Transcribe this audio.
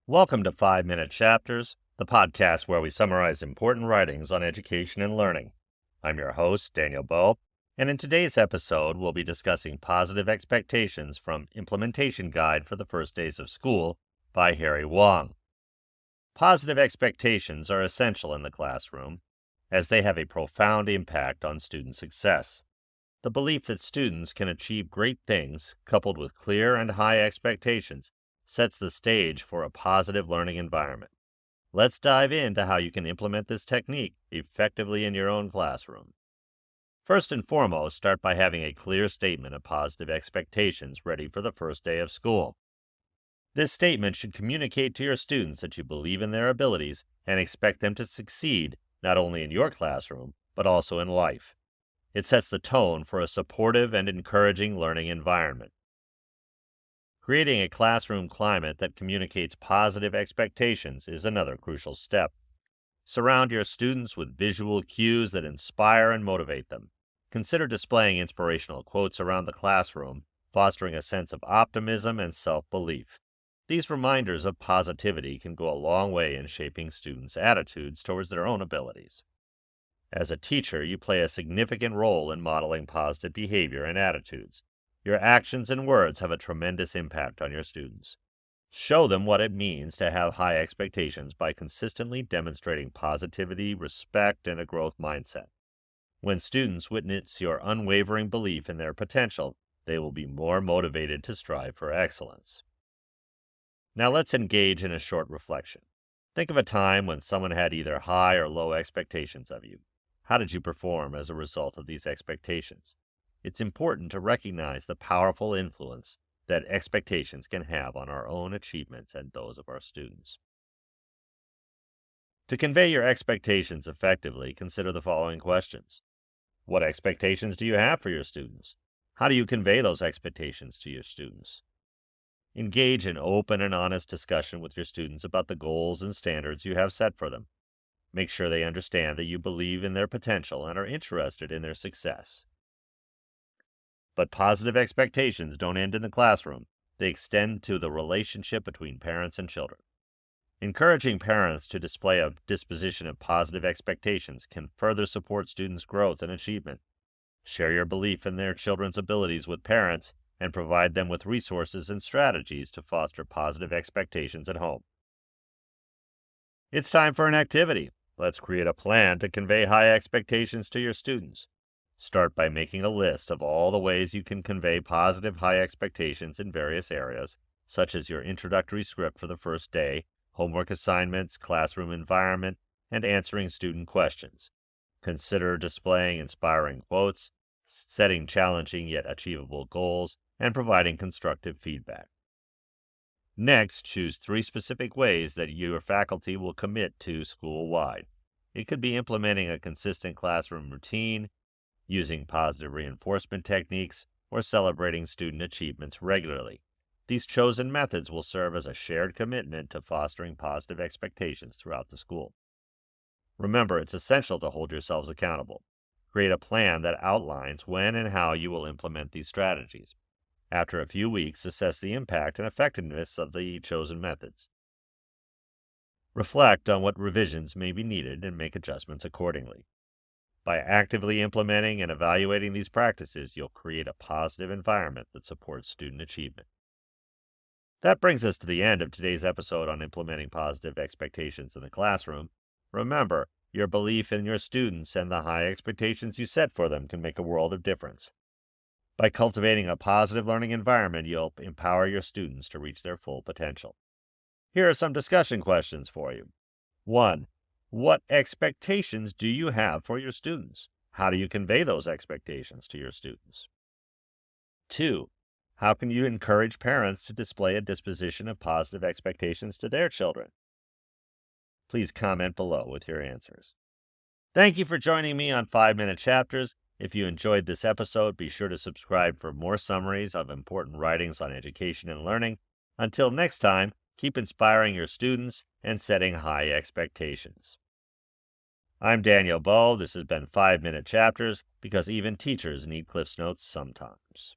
Welcome to 5 Minute Chapters, the podcast where we summarize important writings on education and learning. I'm your host, Daniel Bowe, and in today's episode, we'll be discussing Positive Expectations from Implementation Guide for the First Days of School by Harry Wong. Positive expectations are essential in the classroom as they have a profound impact on student success. The belief that students can achieve great things, coupled with clear and high expectations, sets the stage for a positive learning environment. Let's dive into how you can implement this technique effectively in your own classroom. First and foremost, start by having a clear statement of positive expectations ready for the first day of school. This statement should communicate to your students that you believe in their abilities and expect them to succeed not only in your classroom, but also in life. It sets the tone for a supportive and encouraging learning environment. Creating a classroom climate that communicates positive expectations is another crucial step. Surround your students with visual cues that inspire and motivate them. Consider displaying inspirational quotes around the classroom, fostering a sense of optimism and self-belief. These reminders of positivity can go a long way in shaping students' attitudes towards their own abilities. As a teacher, you play a significant role in modeling positive behavior and attitudes. Your actions and words have a tremendous impact on your students. Show them what it means to have high expectations by consistently demonstrating positivity, respect, and a growth mindset. When students witness your unwavering belief in their potential, they will be more motivated to strive for excellence. Now let's engage in a short reflection. Think of a time when someone had either high or low expectations of you. How did you perform as a result of these expectations? It's important to recognize the powerful influence that expectations can have on our own achievements and those of our students. To convey your expectations effectively, consider the following questions. What expectations do you have for your students? How do you convey those expectations to your students? Engage in open and honest discussion with your students about the goals and standards you have set for them. Make sure they understand that you believe in their potential and are interested in their success. But positive expectations don't end in the classroom. They extend to the relationship between parents and children. Encouraging parents to display a disposition of positive expectations can further support students' growth and achievement. Share your belief in their children's abilities with parents and provide them with resources and strategies to foster positive expectations at home. It's time for an activity. Let's create a plan to convey high expectations to your students. Start by making a list of all the ways you can convey positive high expectations in various areas, such as your introductory script for the first day, homework assignments, classroom environment, and answering student questions. Consider displaying inspiring quotes, setting challenging yet achievable goals, and providing constructive feedback. Next, choose 3 specific ways that your faculty will commit to school-wide. It could be implementing a consistent classroom routine, using positive reinforcement techniques, or celebrating student achievements regularly. These chosen methods will serve as a shared commitment to fostering positive expectations throughout the school. Remember, it's essential to hold yourselves accountable. Create a plan that outlines when and how you will implement these strategies. After a few weeks, assess the impact and effectiveness of the chosen methods. Reflect on what revisions may be needed and make adjustments accordingly. By actively implementing and evaluating these practices, you'll create a positive environment that supports student achievement. That brings us to the end of today's episode on implementing positive expectations in the classroom. Remember, your belief in your students and the high expectations you set for them can make a world of difference. By cultivating a positive learning environment, you'll empower your students to reach their full potential. Here are some discussion questions for you. 1. What expectations do you have for your students? How do you convey those expectations to your students? 2. How can you encourage parents to display a disposition of positive expectations to their children? Please comment below with your answers. Thank you for joining me on 5-Minute Chapters. If you enjoyed this episode, be sure to subscribe for more summaries of important writings on education and learning. Until next time, keep inspiring your students and setting high expectations. I'm Daniel Bowe. This has been 5-Minute Chapters, because even teachers need Cliff's Notes sometimes.